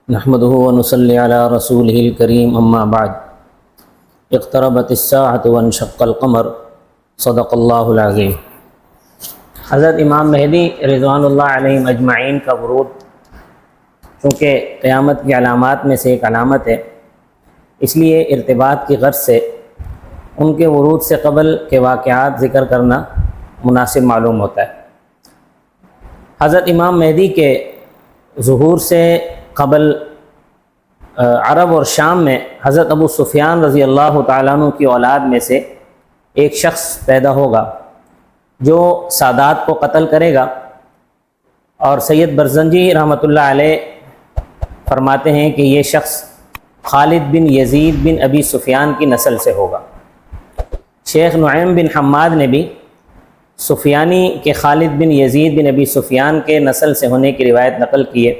نحمده ونصلي على رسوله الكريم اما بعد اقتربت الساعة وانشق القمر صدق اللہ العظیم۔ حضرت امام مہدی رضوان اللہ علیہم اجمعین کا ورود چونکہ قیامت کی علامات میں سے ایک علامت ہے، اس لیے ارتباط کی غرض سے ان کے ورود سے قبل کے واقعات ذکر کرنا مناسب معلوم ہوتا ہے۔ حضرت امام مہدی کے ظہور سے قبل عرب اور شام میں حضرت ابو سفیان رضی اللہ تعالیٰ عنہ کی اولاد میں سے ایک شخص پیدا ہوگا جو سادات کو قتل کرے گا، اور سید برزنجی رحمۃ اللہ علیہ فرماتے ہیں کہ یہ شخص خالد بن یزید بن ابی سفیان کی نسل سے ہوگا۔ شیخ نعیم بن حماد نے بھی سفیانی کے خالد بن یزید بن ابی سفیان کے نسل سے ہونے کی روایت نقل کی ہے،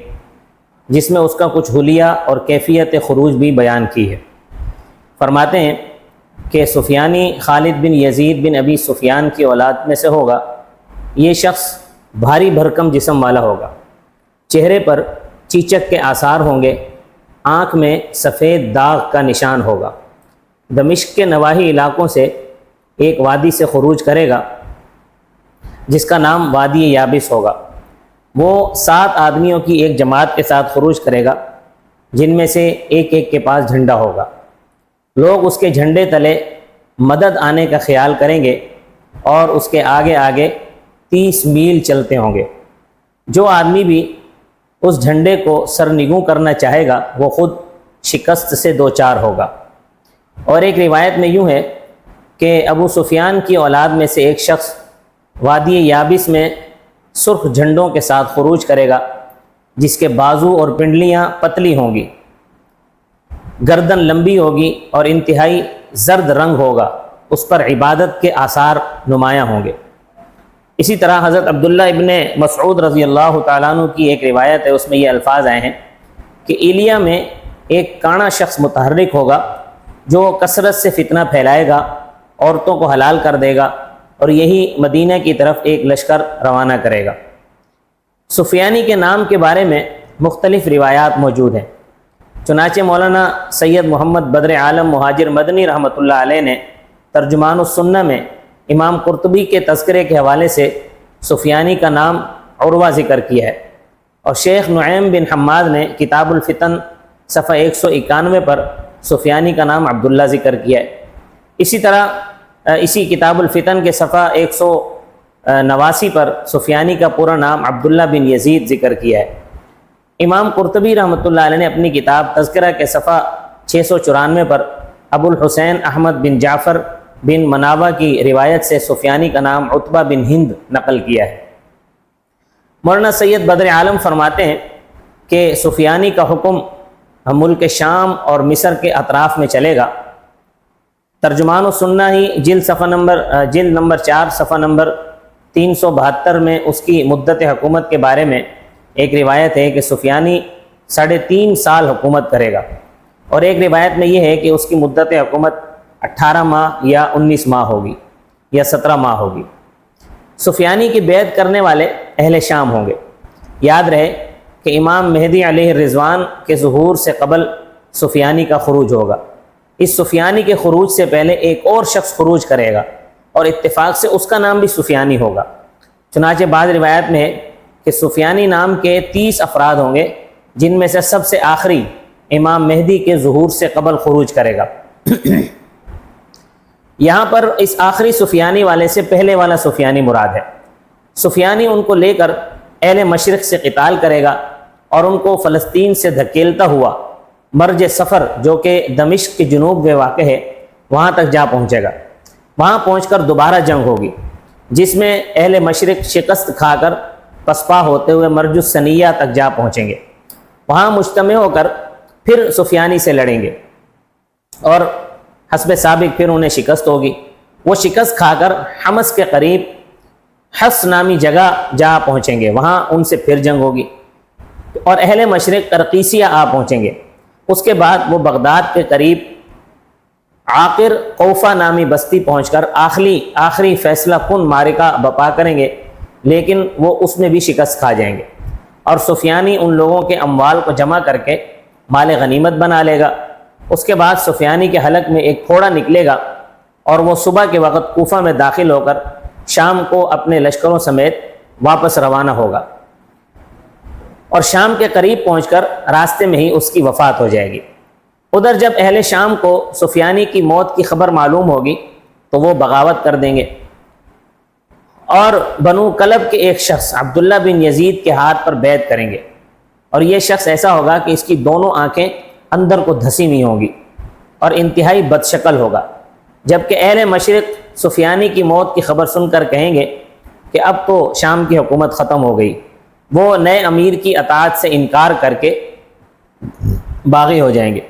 جس میں اس کا کچھ حلیہ اور کیفیت خروج بھی بیان کی ہے۔ فرماتے ہیں کہ سفیانی خالد بن یزید بن ابی سفیان کی اولاد میں سے ہوگا۔ یہ شخص بھاری بھرکم جسم والا ہوگا، چہرے پر چیچک کے آثار ہوں گے، آنکھ میں سفید داغ کا نشان ہوگا۔ دمشق کے نواحی علاقوں سے ایک وادی سے خروج کرے گا جس کا نام وادی یابس ہوگا۔ وہ 7 آدمیوں کی ایک جماعت کے ساتھ خروج کرے گا، جن میں سے ایک ایک کے پاس جھنڈا ہوگا۔ لوگ اس کے جھنڈے تلے مدد آنے کا خیال کریں گے اور اس کے آگے آگے 30 میل چلتے ہوں گے۔ جو آدمی بھی اس جھنڈے کو سرنگوں کرنا چاہے گا وہ خود شکست سے دوچار ہوگا۔ اور ایک روایت میں یوں ہے کہ ابو سفیان کی اولاد میں سے ایک شخص وادی یابس میں سرخ جھنڈوں کے ساتھ خروج کرے گا، جس کے بازو اور پنڈلیاں پتلی ہوں گی، گردن لمبی ہوگی اور انتہائی زرد رنگ ہوگا، اس پر عبادت کے آثار نمایاں ہوں گے۔ اسی طرح حضرت عبداللہ ابن مسعود رضی اللہ تعالیٰ عنہ کی ایک روایت ہے، اس میں یہ الفاظ آئے ہیں کہ ایلیا میں ایک کانا شخص متحرک ہوگا جو کثرت سے فتنہ پھیلائے گا، عورتوں کو حلال کر دے گا اور یہی مدینہ کی طرف ایک لشکر روانہ کرے گا۔ سفیانی کے نام کے بارے میں مختلف روایات موجود ہیں، چنانچہ مولانا سید محمد بدر عالم مہاجر مدنی رحمۃ اللہ علیہ نے ترجمان السنہ میں امام قرطبی کے تذکرے کے حوالے سے سفیانی کا نام عروہ ذکر کیا ہے، اور شیخ نعیم بن حماد نے کتاب الفتن صفحہ 191 پر سفیانی کا نام عبداللہ ذکر کیا ہے۔ اسی طرح اسی کتاب الفتن کے صفحہ 189 پر سفیانی کا پورا نام عبداللہ بن یزید ذکر کیا ہے۔ امام قرطبی رحمۃ اللہ علیہ نے اپنی کتاب تذکرہ کے صفحہ 694 پر ابو الحسین احمد بن جعفر بن مناوہ کی روایت سے سفیانی کا نام عتبہ بن ہند نقل کیا ہے۔ مولانا سید بدر عالم فرماتے ہیں کہ سفیانی کا حکم ملک شام اور مصر کے اطراف میں چلے گا۔ ترجمان السنہ ہی جلد نمبر 4 صفحہ نمبر 372 میں اس کی مدت حکومت کے بارے میں ایک روایت ہے کہ سفیانی 3.5 سال حکومت کرے گا، اور ایک روایت میں یہ ہے کہ اس کی مدت حکومت 18 ماہ یا 19 ماہ ہوگی یا 17 ماہ ہوگی۔ سفیانی کی بیعت کرنے والے اہل شام ہوں گے۔ یاد رہے کہ امام مہدی علیہ الرضوان کے ظہور سے قبل سفیانی کا خروج ہوگا۔ اس سفیانی کے خروج سے پہلے ایک اور شخص خروج کرے گا اور اتفاق سے اس کا نام بھی سفیانی ہوگا۔ چنانچہ بعض روایت میں ہے کہ سفیانی نام کے 30 افراد ہوں گے، جن میں سے سب سے آخری امام مہدی کے ظہور سے قبل خروج کرے گا۔ یہاں پر اس آخری سفیانی والے سے پہلے والا سفیانی مراد ہے۔ سفیانی ان کو لے کر اہل مشرق سے قتال کرے گا اور ان کو فلسطین سے دھکیلتا ہوا مرج سفر جو کہ دمشق کے جنوب میں واقع ہے وہاں تک جا پہنچے گا۔ وہاں پہنچ کر دوبارہ جنگ ہوگی، جس میں اہل مشرق شکست کھا کر پسپا ہوتے ہوئے مرج السنیہ تک جا پہنچیں گے۔ وہاں مجتمع ہو کر پھر سفیانی سے لڑیں گے اور حسب سابق پھر انہیں شکست ہوگی۔ وہ شکست کھا کر حمص کے قریب حس نامی جگہ جا پہنچیں گے، وہاں ان سے پھر جنگ ہوگی اور اہل مشرق ترقیسیہ آ پہنچیں گے۔ اس کے بعد وہ بغداد کے قریب عاقر قوفہ نامی بستی پہنچ کر آخری فیصلہ کن معرکہ بپا کریں گے، لیکن وہ اس میں بھی شکست کھا جائیں گے، اور سفیانی ان لوگوں کے اموال کو جمع کر کے مال غنیمت بنا لے گا۔ اس کے بعد سفیانی کے حلق میں ایک پھوڑا نکلے گا اور وہ صبح کے وقت کوفہ میں داخل ہو کر شام کو اپنے لشکروں سمیت واپس روانہ ہوگا، اور شام کے قریب پہنچ کر راستے میں ہی اس کی وفات ہو جائے گی۔ ادھر جب اہل شام کو سفیانی کی موت کی خبر معلوم ہوگی تو وہ بغاوت کر دیں گے اور بنو کلب کے ایک شخص عبداللہ بن یزید کے ہاتھ پر بیعت کریں گے، اور یہ شخص ایسا ہوگا کہ اس کی دونوں آنکھیں اندر کو دھسی ہوئی ہوں گی اور انتہائی بد شکل ہوگا، جبکہ اہل مشرق سفیانی کی موت کی خبر سن کر کہیں گے کہ اب تو شام کی حکومت ختم ہو گئی۔ وہ نئے امیر کی اطاعت سے انکار کر کے باغی ہو جائیں گے۔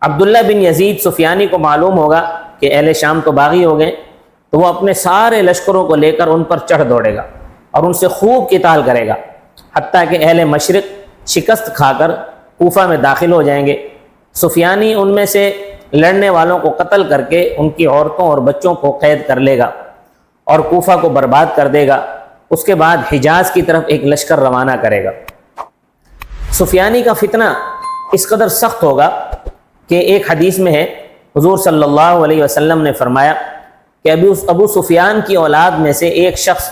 عبداللہ بن یزید سفیانی کو معلوم ہوگا کہ اہل شام تو باغی ہو گئے، تو وہ اپنے سارے لشکروں کو لے کر ان پر چڑھ دوڑے گا اور ان سے خوب قتال کرے گا، حتیٰ کہ اہل مشرق شکست کھا کر کوفہ میں داخل ہو جائیں گے۔ سفیانی ان میں سے لڑنے والوں کو قتل کر کے ان کی عورتوں اور بچوں کو قید کر لے گا اور کوفہ کو برباد کر دے گا۔ اس کے بعد حجاز کی طرف ایک لشکر روانہ کرے گا۔ سفیانی کا فتنہ اس قدر سخت ہوگا کہ ایک حدیث میں ہے، حضور صلی اللہ علیہ وسلم نے فرمایا کہ ابو سفیان کی اولاد میں سے ایک شخص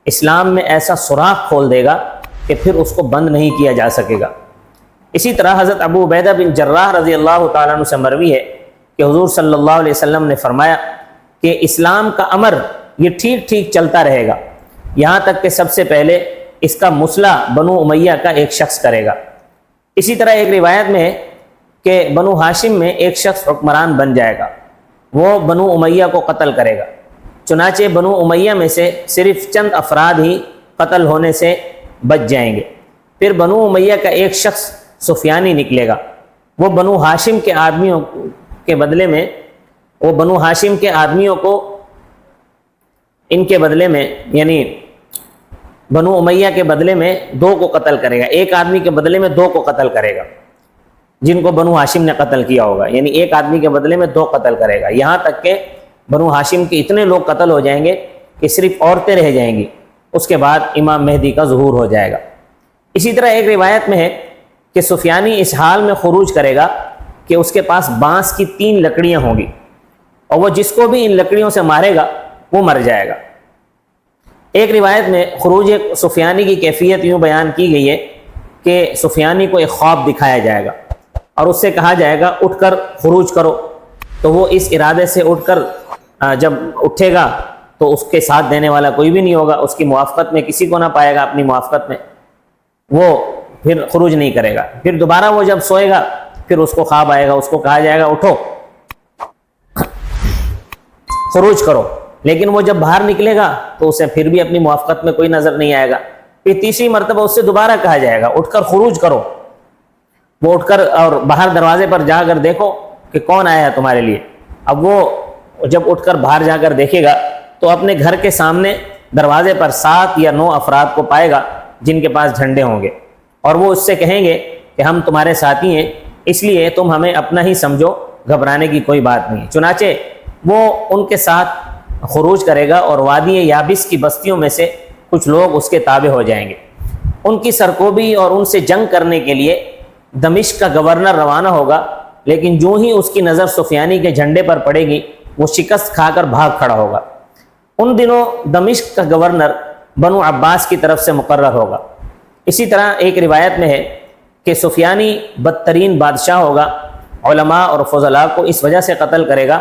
اسلام میں ایسا سوراخ کھول دے گا کہ پھر اس کو بند نہیں کیا جا سکے گا۔ اسی طرح حضرت ابو عبیدہ بن جراح رضی اللہ تعالیٰ عنہ سے مروی ہے کہ حضور صلی اللہ علیہ وسلم نے فرمایا کہ اسلام کا امر یہ ٹھیک ٹھیک چلتا رہے گا، یہاں تک کہ سب سے پہلے اس کا مسئلہ بنو امیہ کا ایک شخص کرے گا۔ اسی طرح ایک روایت میں ہے کہ بنو ہاشم میں ایک شخص حکمران بن جائے گا، وہ بنو امیہ کو قتل کرے گا۔ چنانچہ بنو امیہ میں سے صرف چند افراد ہی قتل ہونے سے بچ جائیں گے۔ پھر بنو امیہ کا ایک شخص سفیانی نکلے گا، وہ بنو ہاشم کے آدمیوں کے بدلے میں ان کے بدلے میں یعنی بنو امیہ کے بدلے میں 2 کو قتل کرے گا، ایک آدمی کے بدلے میں 2 کو قتل کرے گا جن کو بنو ہاشم نے قتل کیا ہوگا، یعنی ایک آدمی کے بدلے میں 2 قتل کرے گا، یہاں تک کہ بنو ہاشم کے اتنے لوگ قتل ہو جائیں گے کہ صرف عورتیں رہ جائیں گی۔ اس کے بعد امام مہدی کا ظہور ہو جائے گا۔ اسی طرح ایک روایت میں ہے کہ سفیانی اس حال میں خروج کرے گا کہ اس کے پاس بانس کی 3 لکڑیاں ہوں گی، اور وہ جس کو بھی ان لکڑیوں سے مارے گا وہ مر جائے گا۔ ایک روایت میں خروج سفیانی کی کیفیت یوں بیان کی گئی ہے کہ سفیانی کو ایک خواب دکھایا جائے گا اور اس سے کہا جائے گا اٹھ کر خروج کرو، تو وہ اس ارادے سے اٹھ کر جب اٹھے گا تو اس کے ساتھ دینے والا کوئی بھی نہیں ہوگا، اس کی موافقت میں کسی کو نہ پائے گا، اپنی موافقت میں وہ پھر خروج نہیں کرے گا۔ پھر دوبارہ وہ جب سوئے گا پھر اس کو خواب آئے گا، اس کو کہا جائے گا اٹھو خروج کرو، لیکن وہ جب باہر نکلے گا تو اسے پھر بھی اپنی موافقت میں کوئی نظر نہیں آئے گا۔ پھر تیسری مرتبہ اس سے دوبارہ کہا جائے گا اٹھ کر خروج کرو، وہ اٹھ کر اور باہر دروازے پر جا کر دیکھو کہ کون آیا ہے تمہارے لیے۔ اب وہ جب اٹھ کر باہر جا کر دیکھے گا تو اپنے گھر کے سامنے دروازے پر 7 یا 9 افراد کو پائے گا جن کے پاس جھنڈے ہوں گے، اور وہ اس سے کہیں گے کہ ہم تمہارے ساتھی ہیں، اس لیے تم ہمیں اپنا ہی سمجھو، گھبرانے کی کوئی بات نہیں۔ چنانچہ وہ ان کے ساتھ خروج کرے گا اور وادی یابس کی بستیوں میں سے کچھ لوگ اس کے تابع ہو جائیں گے۔ ان کی سرکوبی اور ان سے جنگ کرنے کے لیے دمشق کا گورنر روانہ ہوگا، لیکن جو ہی اس کی نظر سفیانی کے جھنڈے پر پڑے گی وہ شکست کھا کر بھاگ کھڑا ہوگا۔ ان دنوں دمشق کا گورنر بنو عباس کی طرف سے مقرر ہوگا۔ اسی طرح ایک روایت میں ہے کہ سفیانی بدترین بادشاہ ہوگا، علماء اور فضلاء کو اس وجہ سے قتل کرے گا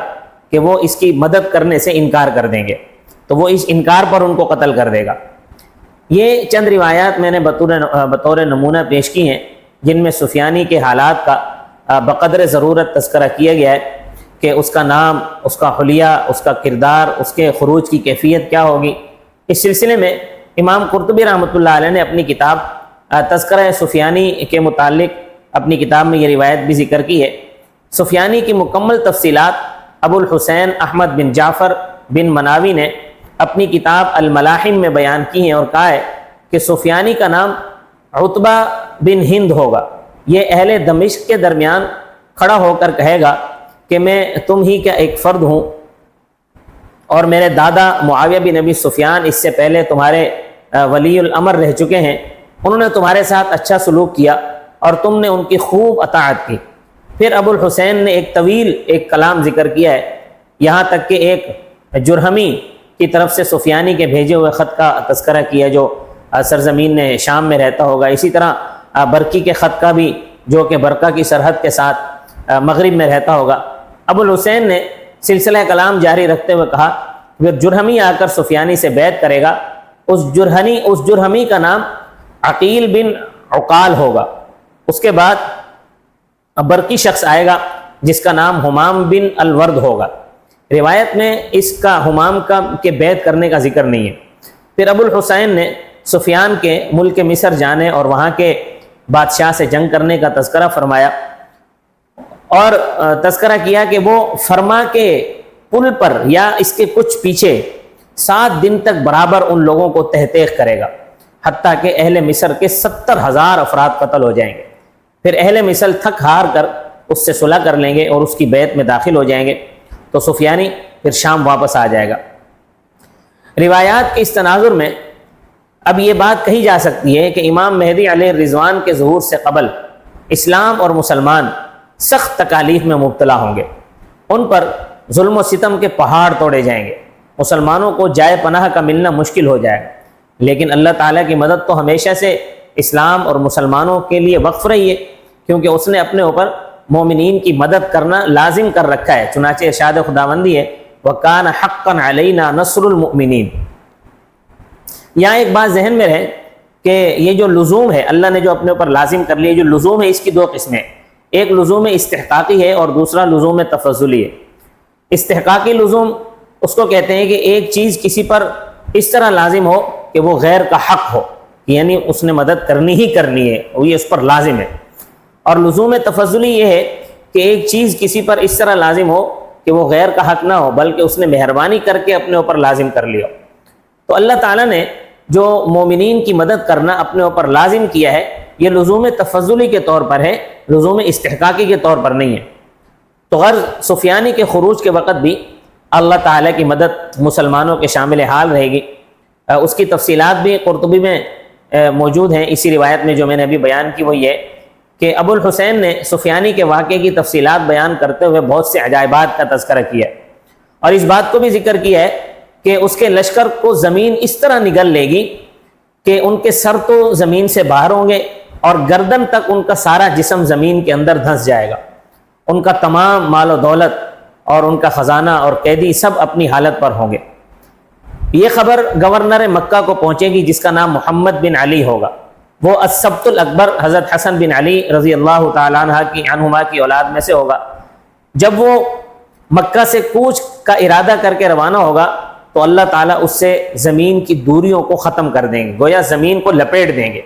کہ وہ اس کی مدد کرنے سے انکار کر دیں گے، تو وہ اس انکار پر ان کو قتل کر دے گا۔ یہ چند روایات میں نے بطور نمونہ پیش کی ہیں جن میں سفیانی کے حالات کا بقدر ضرورت تذکرہ کیا گیا ہے کہ اس کا نام، اس کا حلیہ، اس کا کردار، اس کے خروج کی کیفیت کیا ہوگی۔ اس سلسلے میں امام قرطبی رحمۃ اللہ علیہ نے اپنی کتاب تذکرہ سفیانی کے متعلق اپنی کتاب میں یہ روایت بھی ذکر کی ہے۔ سفیانی کی مکمل تفصیلات ابو الحسین احمد بن جعفر بن مناوی نے اپنی کتاب الملاحم میں بیان کی ہیں اور کہا ہے کہ سفیانی کا نام عتبہ بن ہند ہوگا، یہ اہل دمشق کے درمیان کھڑا ہو کر کہے گا کہ میں تم ہی کا ایک فرد ہوں، اور میرے دادا معاویہ بن ابی سفیان اس سے پہلے تمہارے ولی الامر رہ چکے ہیں، انہوں نے تمہارے ساتھ اچھا سلوک کیا، اور تم نے ان کی خوب اطاعت کی۔ پھر ابو الحسین نے ایک طویل کلام ذکر کیا ہے، یہاں تک کہ ایک جرہمی کی طرف سے سفیانی کے بھیجے ہوئے خط کا تذکرہ کیا جو سرزمین شام میں رہتا ہوگا، اسی طرح برقی کے خط کا بھی جو کہ برقہ کی سرحد کے ساتھ مغرب میں رہتا ہوگا۔ ابو الحسین نے سلسلہ کلام جاری رکھتے ہوئے کہا پھر جرہمی آ کر سفیانی سے بیعت کرے گا، اس جرہمی کا نام عقیل بن عقال ہوگا۔ اس کے بعد برقی شخص آئے گا جس کا نام حمام بن الورد ہوگا۔ روایت میں اس کا حمام کے بیعت کرنے کا ذکر نہیں ہے۔ پھر ابو الحسین نے سفیان کے ملک مصر جانے اور وہاں کے بادشاہ سے جنگ کرنے کا تذکرہ فرمایا اور تذکرہ کیا کہ وہ فرما کے پل پر یا اس کے کچھ پیچھے 7 دن تک برابر ان لوگوں کو تحقیق کرے گا، حتیٰ کہ اہل مصر کے 70,000 افراد قتل ہو جائیں گے۔ پھر اہل مصر تھک ہار کر اس سے صلح کر لیں گے اور اس کی بیعت میں داخل ہو جائیں گے، تو سفیانی پھر شام واپس آ جائے گا۔ روایات کے اس تناظر میں اب یہ بات کہی جا سکتی ہے کہ امام مہدی علیہ الرضوان کے ظہور سے قبل اسلام اور مسلمان سخت تکالیف میں مبتلا ہوں گے، ان پر ظلم و ستم کے پہاڑ توڑے جائیں گے، مسلمانوں کو جائے پناہ کا ملنا مشکل ہو جائے گا، لیکن اللہ تعالیٰ کی مدد تو ہمیشہ سے اسلام اور مسلمانوں کے لیے وقف رہی ہے، کیونکہ اس نے اپنے اوپر مومنین کی مدد کرنا لازم کر رکھا ہے۔ چنانچہ ارشاد خداوندی ہے وَكَانَ حَقًّا عَلَيْنَا نَصْرُ الْمُؤْمِنِينَ۔ یہاں ایک بات ذہن میں رہے کہ یہ جو لزوم ہے اللہ نے جو اپنے اوپر لازم کر لیا، جو لزوم ہے اس کی 2 قسمیں، ایک لزوم استحقاقی ہے اور دوسرا لزوم تفضلی ہے۔ استحقاقی لزوم اس کو کہتے ہیں کہ ایک چیز کسی پر اس طرح لازم ہو کہ وہ غیر کا حق ہو، یعنی اس نے مدد کرنی ہی کرنی ہے، وہ یہ اس پر لازم ہے۔ اور لزوم تفضلی یہ ہے کہ ایک چیز کسی پر اس طرح لازم ہو کہ وہ غیر کا حق نہ ہو بلکہ اس نے مہربانی کر کے اپنے اوپر لازم کر لیا۔ تو اللہ تعالیٰ نے جو مومنین کی مدد کرنا اپنے اوپر لازم کیا ہے یہ لزوم تفضلی کے طور پر ہے، لزوم استحقاقی کے طور پر نہیں ہے۔ تو غرض سفیانی کے خروج کے وقت بھی اللہ تعالیٰ کی مدد مسلمانوں کے شامل حال رہے گی۔ اس کی تفصیلات بھی قرطبی میں موجود ہیں۔ اسی روایت میں جو میں نے ابھی بیان کی وہ یہ کہ ابو الحسین نے سفیانی کے واقعے کی تفصیلات بیان کرتے ہوئے بہت سے عجائبات کا تذکرہ کیا ہے اور اس بات کو بھی ذکر کیا ہے کہ اس کے لشکر کو زمین اس طرح نگل لے گی کہ ان کے سر تو زمین سے باہر ہوں گے اور گردن تک ان کا سارا جسم زمین کے اندر دھنس جائے گا، ان کا تمام مال و دولت اور ان کا خزانہ اور قیدی سب اپنی حالت پر ہوں گے۔ یہ خبر گورنر مکہ کو پہنچے گی جس کا نام محمد بن علی ہوگا، وہ السبت الاکبر حضرت حسن بن علی رضی اللہ تعالیٰ عنہما کی اولاد میں سے ہوگا۔ جب وہ مکہ سے کوچ کا ارادہ کر کے روانہ ہوگا تو اللہ تعالیٰ اس سے زمین کی دوریوں کو ختم کر دیں گے، گویا زمین کو لپیٹ دیں گے،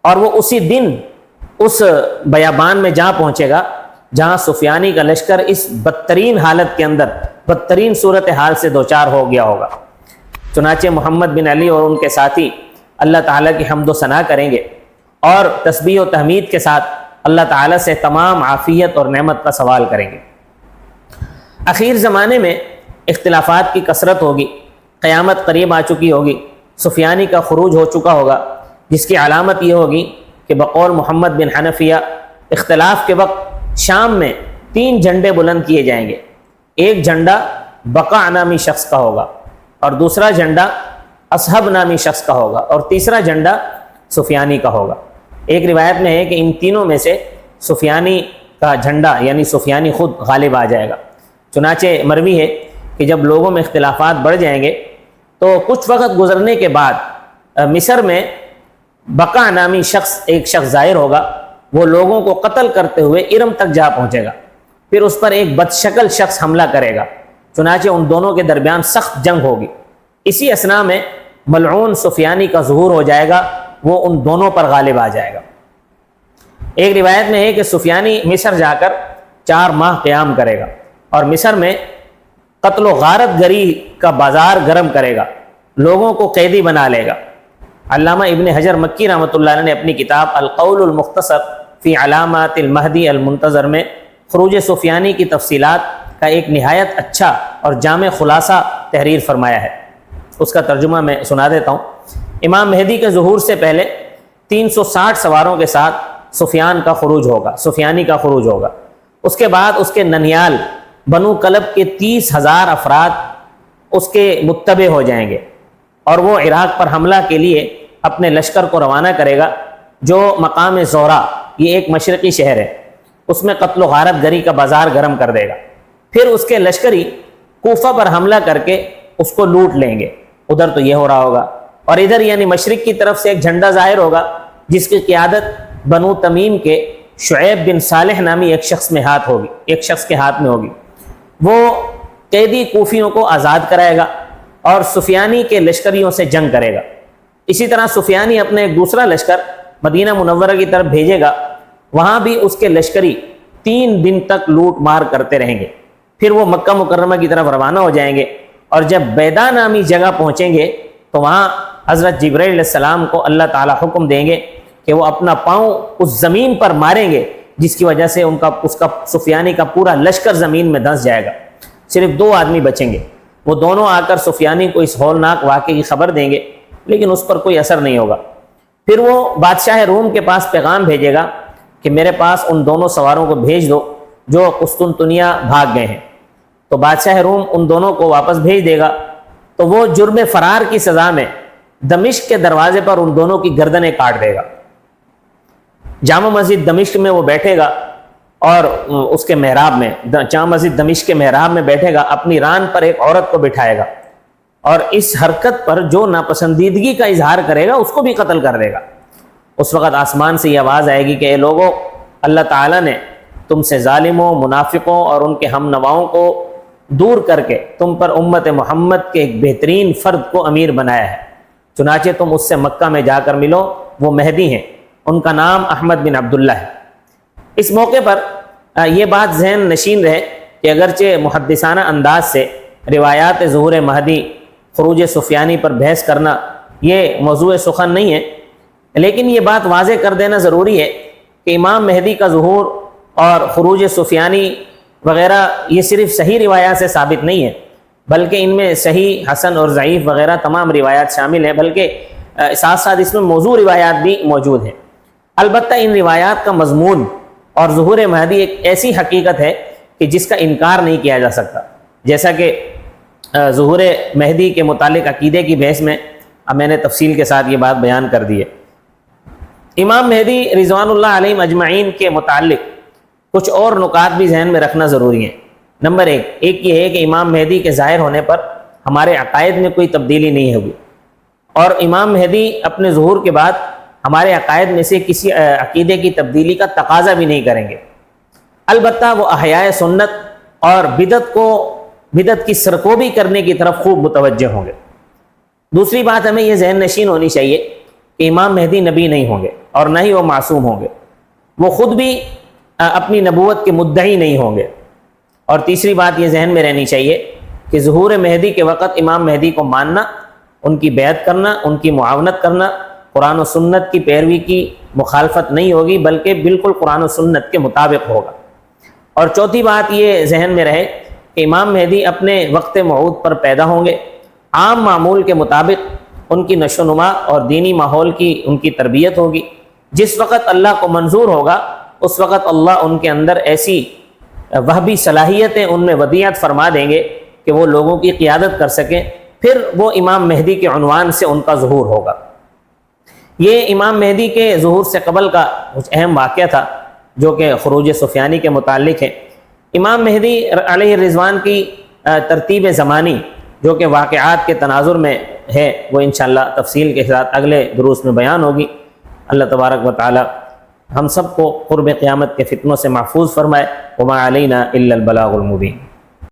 اور وہ اسی دن اس بیابان میں جہاں پہنچے گا جہاں سفیانی کا لشکر اس بدترین حالت کے اندر بدترین صورتحال سے دوچار ہو گیا ہوگا۔ چنانچہ محمد بن علی اور ان کے ساتھی اللہ تعالیٰ کی حمد و ثنا کریں گے اور تسبیح و تحمید کے ساتھ اللہ تعالیٰ سے تمام عافیت اور نعمت کا سوال کریں گے۔ اخیر زمانے میں اختلافات کی کثرت ہوگی، قیامت قریب آ چکی ہوگی، سفیانی کا خروج ہو چکا ہوگا، جس کی علامت یہ ہوگی کہ بقول محمد بن حنفیہ اختلاف کے وقت شام میں 3 جھنڈے بلند کیے جائیں گے۔ ایک جھنڈا بقا نامی شخص کا ہوگا اور دوسرا جھنڈا اصحب نامی شخص کا ہوگا اور تیسرا جھنڈا سفیانی کا ہوگا۔ ایک روایت میں ہے کہ ان تینوں میں سے سفیانی کا جھنڈا یعنی سفیانی خود غالب آ جائے گا۔ چنانچہ مروی ہے کہ جب لوگوں میں اختلافات بڑھ جائیں گے تو کچھ وقت گزرنے کے بعد مصر میں بقا نامی ایک شخص ظاہر ہوگا، وہ لوگوں کو قتل کرتے ہوئے ارم تک جا پہنچے گا، پھر اس پر ایک بدشکل شخص حملہ کرے گا، چنانچہ ان دونوں کے درمیان سخت جنگ ہوگی۔ اسی اثناء میں ملعون سفیانی کا ظہور ہو جائے گا، وہ ان دونوں پر غالب آ جائے گا۔ ایک روایت میں ہے کہ سفیانی مصر جا کر 4 ماہ قیام کرے گا اور مصر میں قتل و غارت گری کا بازار گرم کرے گا، لوگوں کو قیدی بنا لے گا۔ علامہ ابن حجر مکی رحمۃ اللہ علیہ نے اپنی کتاب القول المختصر فی علامات المہدی المنتظر میں خروج سفیانی کی تفصیلات کا ایک نہایت اچھا اور جامع خلاصہ تحریر فرمایا ہے۔ اس کا ترجمہ میں سنا دیتا ہوں۔ امام مہدی کے ظہور سے پہلے 360 سواروں کے ساتھ سفیان کا خروج ہوگا، سفیانی کا خروج ہوگا۔ اس کے بعد اس کے ننیال بنو کلب کے 30,000 افراد اس کے متبع ہو جائیں گے، اور وہ عراق پر حملہ کے لیے اپنے لشکر کو روانہ کرے گا، جو مقام زورا، یہ ایک مشرقی شہر ہے، اس میں قتل و غارت گری کا بازار گرم کر دے گا۔ پھر اس کے لشکری کوفہ پر حملہ کر کے اس کو لوٹ لیں گے۔ ادھر تو یہ ہو رہا ہوگا، اور ادھر یعنی مشرق کی طرف سے ایک جھنڈا ظاہر ہوگا جس کی قیادت بنو تمیم کے شعیب بن صالح نامی ایک شخص کے ہاتھ میں ہوگی۔ وہ قیدی کوفیوں کو آزاد کرائے گا اور سفیانی کے لشکریوں سے جنگ کرے گا۔ اسی طرح سفیانی اپنے ایک دوسرا لشکر مدینہ منورہ کی طرف بھیجے گا، وہاں بھی اس کے لشکری 3 دن تک لوٹ مار کرتے رہیں گے۔ پھر وہ مکہ مکرمہ کی طرف روانہ ہو جائیں گے، اور جب بیدا نامی جگہ پہنچیں گے تو وہاں حضرت جبرائیل علیہ السلام کو اللہ تعالیٰ حکم دیں گے کہ وہ اپنا پاؤں اس زمین پر ماریں گے، جس کی وجہ سے اس کا سفیانی کا پورا لشکر زمین میں دھنس جائے گا۔ صرف 2 آدمی بچیں گے، وہ دونوں آ کر سفیانی کو اس ہولناک واقعے کی خبر دیں گے، لیکن اس پر کوئی اثر نہیں ہوگا۔ پھر وہ بادشاہ روم کے پاس پیغام بھیجے گا کہ میرے پاس ان دونوں سواروں کو بھیج دو جو قسطنطنیہ بھاگ گئے ہیں۔ تو بادشاہ روم ان دونوں کو واپس بھیج دے گا، تو وہ جرم فرار کی سزا میں دمشق کے دروازے پر ان دونوں کی گردنیں کاٹ دے گا۔ جامع مسجد دمشق میں وہ بیٹھے گا، اور اس کے محراب میں، جامع مسجد دمشق کے محراب میں بیٹھے گا، اپنی ران پر ایک عورت کو بٹھائے گا، اور اس حرکت پر جو ناپسندیدگی کا اظہار کرے گا اس کو بھی قتل کر دے گا۔ اس وقت آسمان سے یہ آواز آئے گی کہ اے لوگو، اللہ تعالیٰ نے تم سے ظالموں، منافقوں اور ان کے ہم نواؤں کو دور کر کے تم پر امت محمد کے ایک بہترین فرد کو امیر بنایا ہے، چنانچہ تم اس سے مکہ میں جا کر ملو، وہ مہدی ہیں، ان کا نام احمد بن عبداللہ ہے۔ اس موقع پر یہ بات ذہن نشین رہے کہ اگرچہ محدثانہ انداز سے روایات ظہور مہدی، خروج سفیانی پر بحث کرنا یہ موضوع سخن نہیں ہے، لیکن یہ بات واضح کر دینا ضروری ہے کہ امام مہدی کا ظہور اور خروج سفیانی وغیرہ یہ صرف صحیح روایات سے ثابت نہیں ہے، بلکہ ان میں صحیح، حسن اور ضعیف وغیرہ تمام روایات شامل ہیں، بلکہ ساتھ ساتھ اس میں موضوع روایات بھی موجود ہیں۔ البتہ ان روایات کا مضمون اور ظہور مہدی ایک ایسی حقیقت ہے کہ جس کا انکار نہیں کیا جا سکتا، جیسا کہ ظہور مہدی کے متعلق عقیدے کی بحث میں اب میں نے تفصیل کے ساتھ یہ بات بیان کر دی ہے۔ امام مہدی رضوان اللہ علیہم اجمعین کے متعلق کچھ اور نکات بھی ذہن میں رکھنا ضروری ہیں۔ نمبر ایک یہ ہے کہ امام مہدی کے ظاہر ہونے پر ہمارے عقائد میں کوئی تبدیلی نہیں ہوگی، اور امام مہدی اپنے ظہور کے بعد ہمارے عقائد میں سے کسی عقیدے کی تبدیلی کا تقاضا بھی نہیں کریں گے۔ البتہ وہ احیاء سنت اور بدعت کی سرکوبی کرنے کی طرف خوب متوجہ ہوں گے۔ دوسری بات ہمیں یہ ذہن نشین ہونی چاہیے کہ امام مہدی نبی نہیں ہوں گے، اور نہ ہی وہ معصوم ہوں گے، وہ خود بھی اپنی نبوت کے مدعی نہیں ہوں گے۔ اور تیسری بات یہ ذہن میں رہنی چاہیے کہ ظہور مہدی کے وقت امام مہدی کو ماننا، ان کی بیعت کرنا، ان کی معاونت کرنا قرآن و سنت کی پیروی کی مخالفت نہیں ہوگی، بلکہ بالکل قرآن و سنت کے مطابق ہوگا۔ اور چوتھی بات یہ ذہن میں رہے کہ امام مہدی اپنے وقت موعود پر پیدا ہوں گے، عام معمول کے مطابق ان کی نشو و نما اور دینی ماحول کی ان کی تربیت ہوگی۔ جس وقت اللہ کو منظور ہوگا اس وقت اللہ ان کے اندر ایسی وہبی صلاحیتیں ان میں ودیعت فرما دیں گے کہ وہ لوگوں کی قیادت کر سکیں، پھر وہ امام مہدی کے عنوان سے ان کا ظہور ہوگا۔ یہ امام مہدی کے ظہور سے قبل کا کچھ اہم واقعہ تھا جو کہ خروج سفیانی کے متعلق ہے۔ امام مہدی علیہ الرضوان کی ترتیب زمانی جو کہ واقعات کے تناظر میں ہے، وہ انشاءاللہ تفصیل کے ساتھ اگلے دروس میں بیان ہوگی۔ اللہ تبارک و تعالی ہم سب کو قرب قیامت کے فتنوں سے محفوظ فرمائے۔ وما علینا الا البلاغ المبین۔